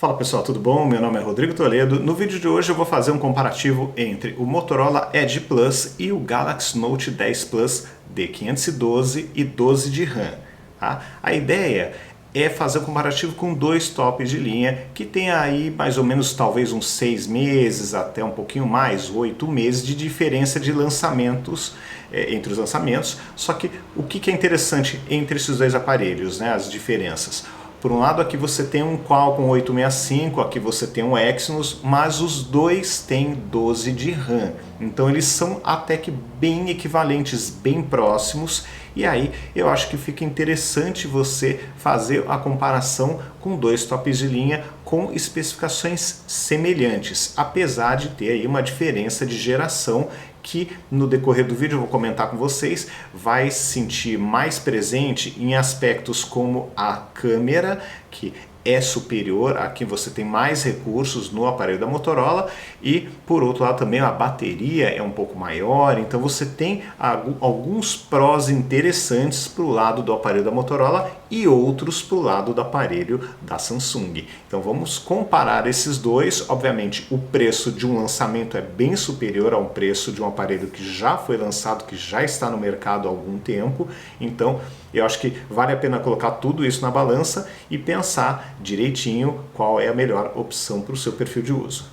Fala pessoal, tudo bom? Meu nome é Rodrigo Toledo. No vídeo de hoje eu vou fazer um comparativo entre o Motorola Edge Plus e o Galaxy Note 10 Plus de 512 e 12 de RAM. Tá? A ideia é fazer um comparativo com dois tops de linha que tem aí mais ou menos talvez uns 6 meses, até um pouquinho mais, 8 meses de diferença de lançamentos entre os lançamentos. Só que o que é interessante entre esses dois aparelhos, né, as diferenças? Por um lado, aqui você tem um Qualcomm 865, aqui você tem um Exynos, mas os dois têm 12 de RAM. Então eles são até que bem equivalentes, bem próximos. E aí eu acho que fica interessante você fazer a comparação com dois tops de linha com especificações semelhantes, apesar de ter aí uma diferença de geração que no decorrer do vídeo eu vou comentar com vocês, vai se sentir mais presente em aspectos como a câmera, que é superior, aqui você tem mais recursos no aparelho da Motorola, e por outro lado também a bateria é um pouco maior, então você tem alguns prós interessantes para o lado do aparelho da Motorola e outros para o lado do aparelho da Samsung. Então vamos comparar esses dois. Obviamente o preço de um lançamento é bem superior ao preço de um aparelho que já foi lançado, que já está no mercado há algum tempo, então eu acho que vale a pena colocar tudo isso na balança e pensar direitinho qual é a melhor opção para o seu perfil de uso.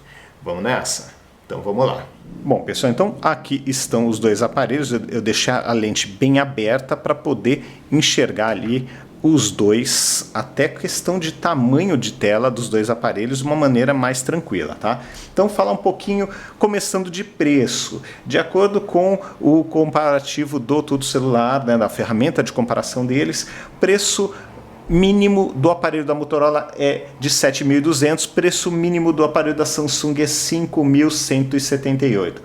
Vamos nessa? Então vamos lá. Bom pessoal, então aqui estão os dois aparelhos, eu deixei a lente bem aberta para poder enxergar ali os dois, até questão de tamanho de tela dos dois aparelhos de uma maneira mais tranquila, tá? Então falar um pouquinho, começando de preço, de acordo com o comparativo do Tudo Celular, né, da ferramenta de comparação deles, preço mínimo do aparelho da Motorola é de 7.200, preço mínimo do aparelho da Samsung é 5.178.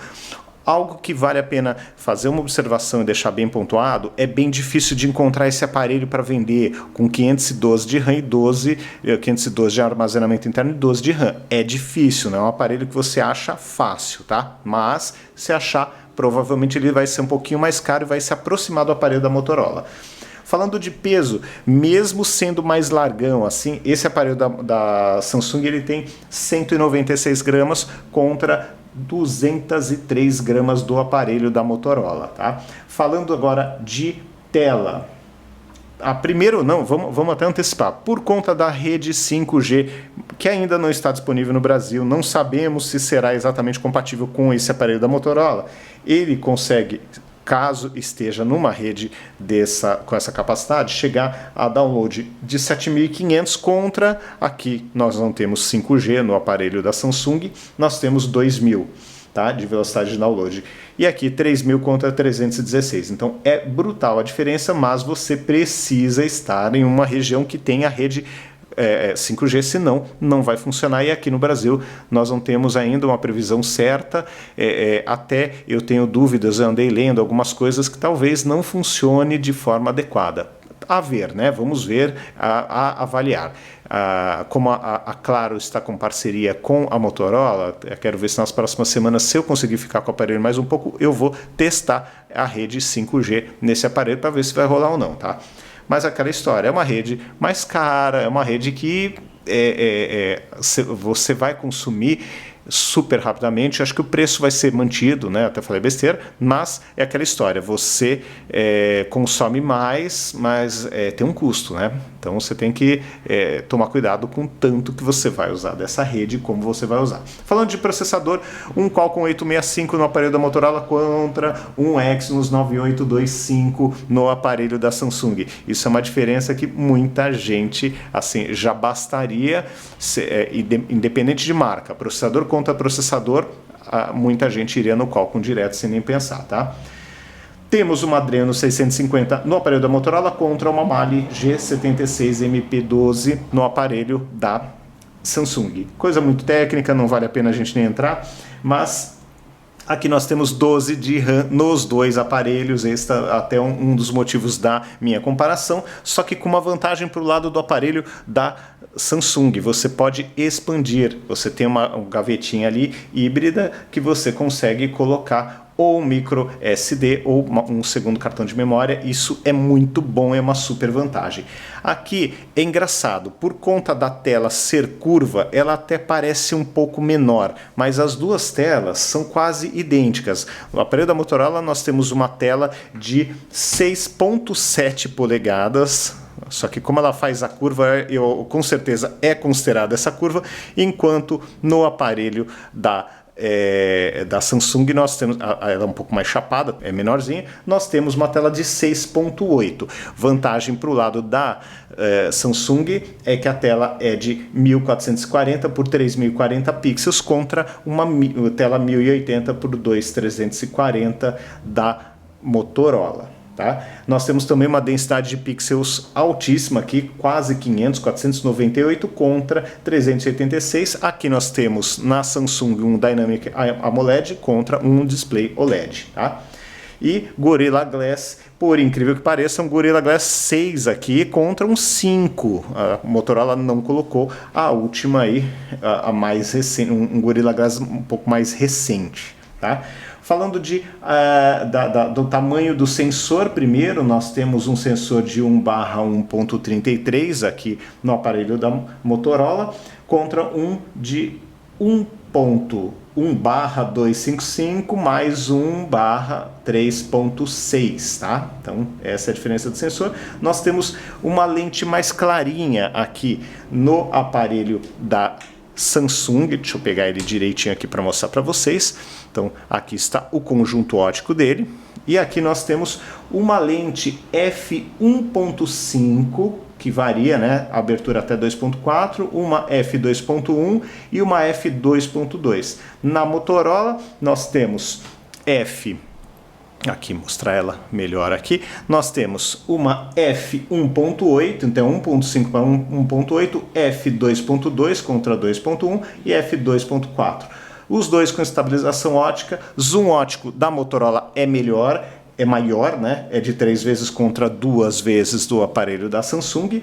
Algo que vale a pena fazer uma observação e deixar bem pontuado, é bem difícil de encontrar esse aparelho para vender com 512 de RAM e 512 de armazenamento interno e 12 de RAM. É difícil, não é um aparelho que você acha fácil, tá? Mas se achar, provavelmente ele vai ser um pouquinho mais caro e vai se aproximar do aparelho da Motorola. Falando de peso, mesmo sendo mais largão assim, esse aparelho da Samsung ele tem 196 gramas contra 203 gramas do aparelho da Motorola, tá? Falando agora de tela. Primeiro, não, vamos até antecipar. Por conta da rede 5G, que ainda não está disponível no Brasil, não sabemos se será exatamente compatível com esse aparelho da Motorola. Ele consegue, caso esteja numa rede com essa capacidade, chegar a download de 7.500 contra, aqui nós não temos 5G no aparelho da Samsung, nós temos 2.000, tá, de velocidade de download. E aqui 3.000 contra 316. Então é brutal a diferença, mas você precisa estar em uma região que tenha a rede 5G, senão não vai funcionar. E aqui no Brasil nós não temos ainda uma previsão certa, até eu tenho dúvidas, eu andei lendo algumas coisas que talvez não funcione de forma adequada. A ver, né? Vamos ver, a avaliar. Como a Claro está com parceria com a Motorola, eu quero ver se nas próximas semanas, se eu conseguir ficar com o aparelho mais um pouco, eu vou testar a rede 5G nesse aparelho para ver se vai rolar ou não, tá? Mas aquela história, é uma rede mais cara, é uma rede que você vai consumir super rapidamente. Acho que o preço vai ser mantido, né? Até falei besteira, mas é aquela história, você consome mais, mas tem um custo, né? Então você tem que tomar cuidado com o tanto que você vai usar dessa rede e como você vai usar. Falando de processador, um Qualcomm 865 no aparelho da Motorola contra um Exynos 9825 no aparelho da Samsung. Isso é uma diferença que muita gente assim já bastaria, independente de marca, processador contra processador, muita gente iria no Qualcomm direto sem nem pensar, tá? Temos uma Adreno 650 no aparelho da Motorola contra uma Mali G76 MP12 no aparelho da Samsung. Coisa muito técnica, não vale a pena a gente nem entrar, mas aqui nós temos 12 de RAM nos dois aparelhos, esse é até um dos motivos da minha comparação, só que com uma vantagem para o lado do aparelho da Samsung, você pode expandir, você tem uma gavetinha ali híbrida que você consegue colocar ou um micro SD ou um segundo cartão de memória. Isso é muito bom, é uma super vantagem. Aqui é engraçado, por conta da tela ser curva, ela até parece um pouco menor, mas as duas telas são quase idênticas. No aparelho da Motorola nós temos uma tela de 6,7 polegadas, só que como ela faz a curva, com certeza é considerada essa curva, enquanto no aparelho da Samsung nós temos, ela é um pouco mais chapada, é menorzinha, nós temos uma tela de 6,8. Vantagem para o lado da Samsung é que a tela é de 1440 por 3040 pixels contra uma tela 1080 por 2340 da Motorola. Tá? Nós temos também uma densidade de pixels altíssima aqui, quase 500, 498 contra 386. Aqui nós temos na Samsung um Dynamic AMOLED contra um Display OLED. Tá? E Gorilla Glass, por incrível que pareça, um Gorilla Glass 6 aqui contra um 5. A Motorola não colocou a última aí, a mais recente, um Gorilla Glass um pouco mais recente. Tá? Falando do tamanho do sensor, primeiro nós temos um sensor de 1/1.33 aqui no aparelho da Motorola, contra um de 1.1/255 mais 1/3.6, tá? Então essa é a diferença do sensor. Nós temos uma lente mais clarinha aqui no aparelho da Samsung, deixa eu pegar ele direitinho aqui para mostrar para vocês. Então aqui está o conjunto óptico dele, e aqui nós temos uma lente f1.5 que varia, né, a abertura até 2.4, uma f2.1 e uma f2.2. Na Motorola nós temos aqui, mostrar ela melhor aqui, nós temos uma f1.8, então 1.5 para 1.8, f2.2 contra 2.1 e f2.4. Os dois com estabilização ótica. Zoom ótico da Motorola é melhor, é maior, né? É de 3 vezes contra 2 vezes do aparelho da Samsung.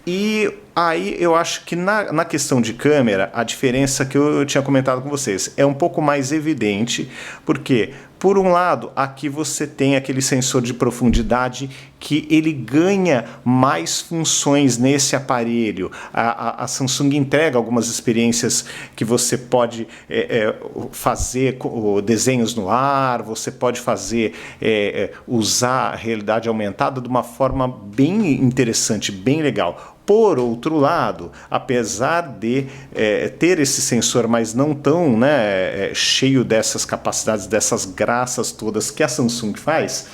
E aí eu acho que na questão de câmera, a diferença que eu tinha comentado com vocês é um pouco mais evidente, porque por um lado aqui você tem aquele sensor de profundidade que ele ganha mais funções nesse aparelho. A Samsung entrega algumas experiências que você pode fazer desenhos no ar, você pode fazer usar a realidade aumentada de uma forma bem interessante, bem legal. Por outro lado, apesar de ter esse sensor, mas não tão cheio dessas capacidades, dessas graças todas que a Samsung faz,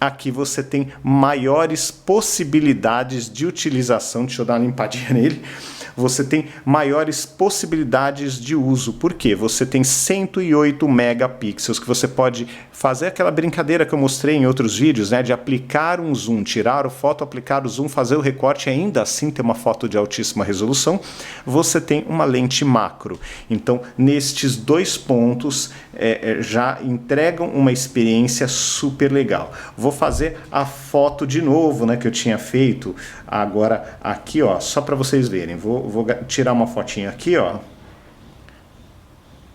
aqui você tem maiores possibilidades de utilização. Deixa eu dar uma limpadinha nele. Você tem maiores possibilidades de uso. Por quê? Você tem 108 megapixels que você pode fazer aquela brincadeira que eu mostrei em outros vídeos, né, de aplicar um zoom, tirar a foto, aplicar o zoom, fazer o recorte e ainda assim ter uma foto de altíssima resolução. Você tem uma lente macro. Então, nestes dois pontos já entregam uma experiência super legal. Vou fazer a foto de novo, né, que eu tinha feito agora aqui, ó, só para vocês verem. Vou tirar uma fotinha aqui, ó,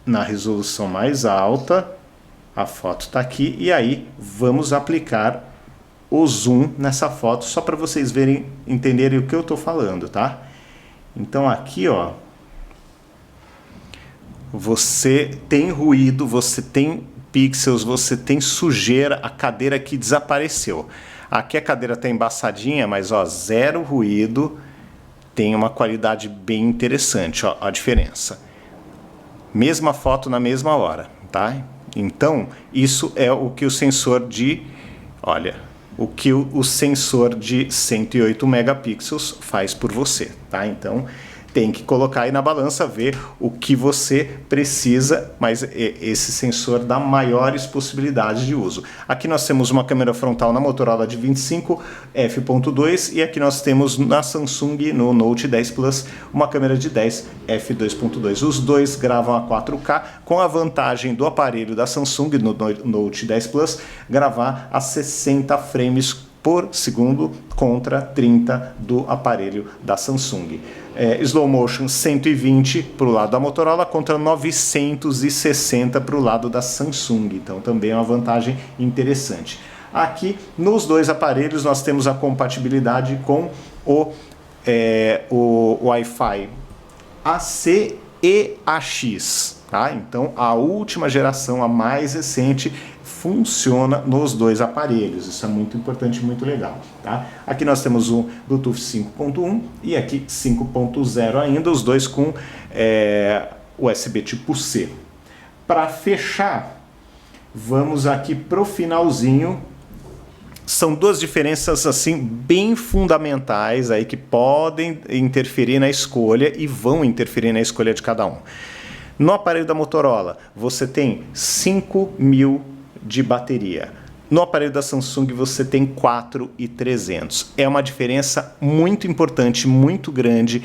na resolução mais alta. A foto está aqui e aí vamos aplicar o zoom nessa foto só para vocês verem, entenderem o que eu estou falando, tá? Então aqui, ó, você tem ruído, você tem pixels, você tem sujeira, a cadeira aqui desapareceu. Aqui a cadeira está embaçadinha, mas ó, zero ruído, tem uma qualidade bem interessante, ó, a diferença. Mesma foto na mesma hora, tá? Então, isso é o que o sensor de, olha, o que o sensor de 108 megapixels faz por você, tá? Então, tem que colocar aí na balança, ver o que você precisa, mas esse sensor dá maiores possibilidades de uso. Aqui nós temos uma câmera frontal na Motorola de 25 f.2 e aqui nós temos na Samsung, no Note 10 Plus, uma câmera de 10 f2.2. Os dois gravam a 4K, com a vantagem do aparelho da Samsung, no Note 10 Plus, gravar a 60 frames por segundo contra 30 do aparelho da Samsung. Slow motion 120 para o lado da Motorola contra 960 para o lado da Samsung, então também é uma vantagem interessante. Aqui nos dois aparelhos nós temos a compatibilidade com o Wi-Fi AC e AX, tá? Então a última geração, a mais recente, funciona nos dois aparelhos. Isso é muito importante, muito legal, tá? Aqui nós temos um Bluetooth 5.1 e aqui 5.0 ainda, os dois com USB tipo C. Para fechar, vamos aqui pro finalzinho. São duas diferenças assim bem fundamentais aí que podem interferir na escolha e vão interferir na escolha de cada um. No aparelho da Motorola, você tem 5.000 de bateria. No aparelho da Samsung você tem 4.300. É uma diferença muito importante, muito grande.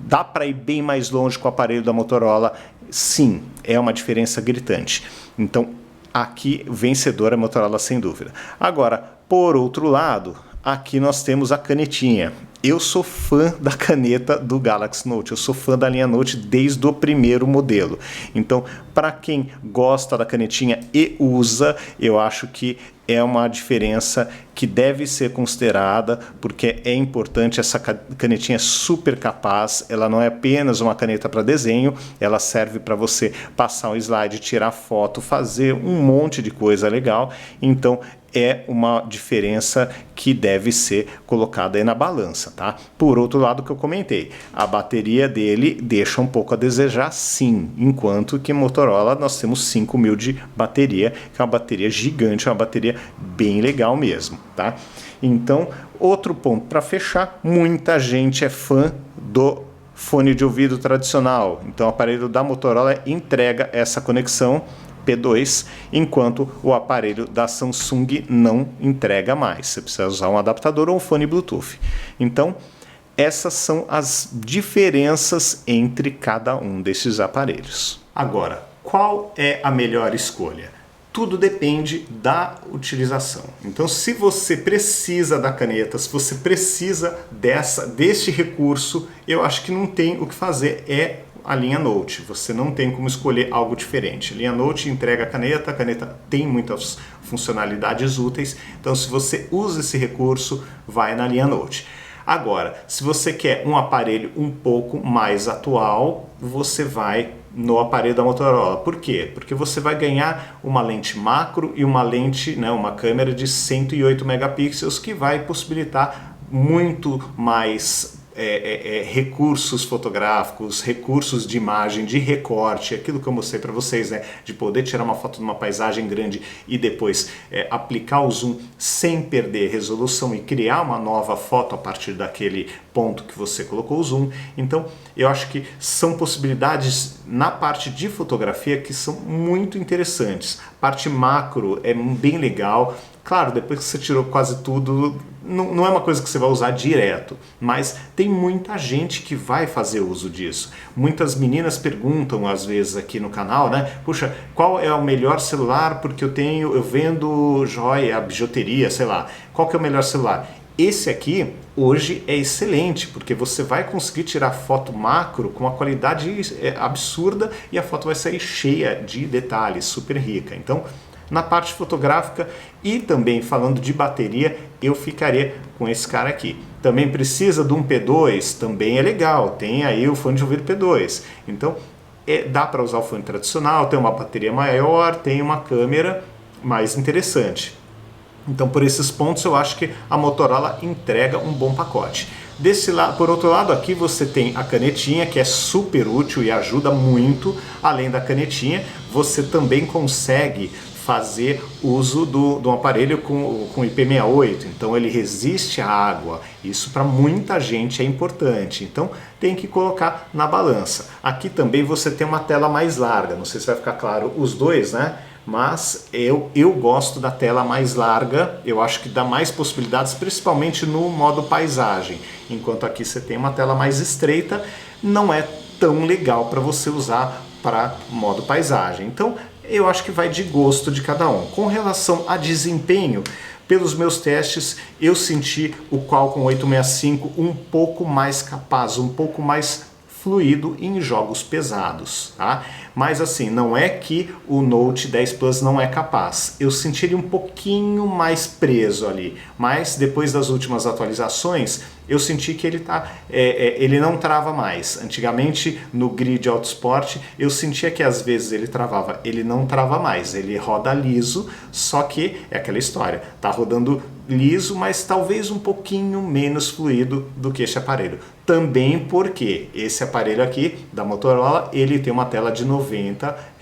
Dá para ir bem mais longe com o aparelho da Motorola? Sim, é uma diferença gritante. Então, aqui, vencedora a Motorola sem dúvida. Agora, por outro lado, aqui nós temos a canetinha. Eu sou fã da caneta do Galaxy Note, eu sou fã da linha Note desde o primeiro modelo. Então, para quem gosta da canetinha e usa, eu acho que é uma diferença que deve ser considerada, porque é importante. Essa canetinha é super capaz, ela não é apenas uma caneta para desenho, ela serve para você passar um slide, tirar foto, fazer um monte de coisa legal. Então, é uma diferença que deve ser colocada aí na balança, tá? Por outro lado, que eu comentei, a bateria dele deixa um pouco a desejar, sim, enquanto que Motorola nós temos 5.000 de bateria, que é uma bateria gigante, uma bateria bem legal mesmo, tá? Então, outro ponto para fechar, muita gente é fã do fone de ouvido tradicional, então o aparelho da Motorola entrega essa conexão P2, enquanto o aparelho da Samsung não entrega mais. Você precisa usar um adaptador ou um fone Bluetooth. Então, essas são as diferenças entre cada um desses aparelhos. Agora, qual é a melhor escolha? Tudo depende da utilização. Então, se você precisa da caneta, se você precisa deste recurso, eu acho que não tem o que fazer, a linha Note. Você não tem como escolher algo diferente. A linha Note entrega a caneta tem muitas funcionalidades úteis, então se você usa esse recurso, vai na linha Note. Agora, se você quer um aparelho um pouco mais atual, você vai no aparelho da Motorola. Por quê? Porque você vai ganhar uma lente macro e uma lente, uma câmera de 108 megapixels que vai possibilitar muito mais recursos fotográficos, recursos de imagem, de recorte, aquilo que eu mostrei para vocês, de poder tirar uma foto de uma paisagem grande e depois aplicar o zoom sem perder resolução e criar uma nova foto a partir daquele ponto que você colocou o zoom. Então, eu acho que são possibilidades na parte de fotografia que são muito interessantes. A parte macro é bem legal. Claro, depois que você tirou quase tudo, não é uma coisa que você vai usar direto, mas tem muita gente que vai fazer uso disso. Muitas meninas perguntam às vezes aqui no canal, puxa, qual é o melhor celular porque eu vendo joia, bijuteria, sei lá, qual que é o melhor celular? Esse aqui hoje é excelente, porque você vai conseguir tirar foto macro com uma qualidade absurda e a foto vai sair cheia de detalhes, super rica. Então, na parte fotográfica e também falando de bateria, eu ficaria com esse cara aqui. Também precisa de um P2, também é legal, tem aí o fone de ouvido P2. Então, dá para usar o fone tradicional, tem uma bateria maior, tem uma câmera mais interessante. Então, por esses pontos, eu acho que a Motorola entrega um bom pacote. Por outro lado, aqui você tem a canetinha, que é super útil e ajuda muito. Além da canetinha, você também consegue fazer uso de um aparelho com IP68, então ele resiste à água. Isso para muita gente é importante, então tem que colocar na balança. Aqui também você tem uma tela mais larga, não sei se vai ficar claro os dois, mas eu gosto da tela mais larga, eu acho que dá mais possibilidades, principalmente no modo paisagem, enquanto aqui você tem uma tela mais estreita, não é tão legal para você usar para modo paisagem. Então, eu acho que vai de gosto de cada um. Com relação a desempenho, Pelos meus testes, eu senti o Qualcomm 865 um pouco mais capaz, um pouco mais fluido em jogos pesados, tá? Mas assim, não é que o Note 10 Plus não é capaz. Eu senti ele um pouquinho mais preso ali, mas depois das últimas atualizações, eu senti que ele não trava mais. Antigamente, no Grid Autosport, eu sentia que às vezes ele travava. Ele não trava mais, ele roda liso, só que é aquela história, tá rodando liso, mas talvez um pouquinho menos fluido do que este aparelho. Também porque esse aparelho aqui, da Motorola, ele tem uma tela de 90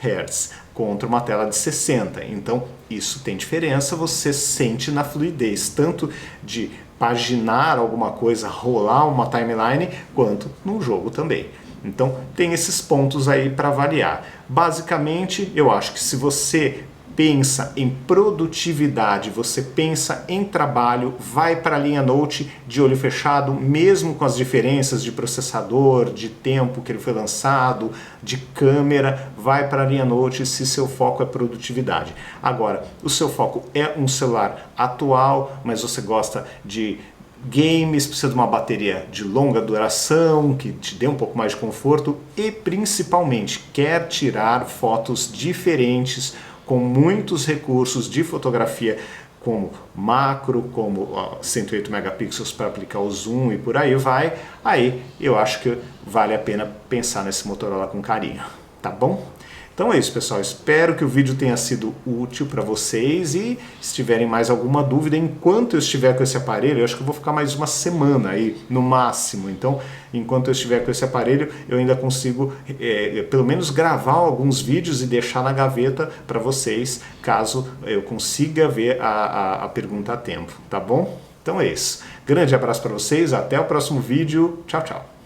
Hz contra uma tela de 60. Então, isso tem diferença, você sente na fluidez, tanto de paginar alguma coisa, rolar uma timeline, quanto num jogo também. Então, tem esses pontos aí para avaliar. Basicamente, eu acho que se você pensa em produtividade, você pensa em trabalho, vai para a linha Note de olho fechado, mesmo com as diferenças de processador, de tempo que ele foi lançado, de câmera, vai para a linha Note se seu foco é produtividade. Agora, o seu foco é um celular atual, mas você gosta de games, precisa de uma bateria de longa duração, que te dê um pouco mais de conforto e principalmente quer tirar fotos diferentes, com muitos recursos de fotografia, como macro, como 108 megapixels para aplicar o zoom e por aí vai, aí eu acho que vale a pena pensar nesse Motorola com carinho, tá bom? Então é isso, pessoal, espero que o vídeo tenha sido útil para vocês e se tiverem mais alguma dúvida, enquanto eu estiver com esse aparelho, eu acho que eu vou ficar mais uma semana aí, no máximo, então enquanto eu estiver com esse aparelho, eu ainda consigo pelo menos gravar alguns vídeos e deixar na gaveta para vocês, caso eu consiga ver a pergunta a tempo, tá bom? Então é isso, grande abraço para vocês, até o próximo vídeo, tchau, tchau!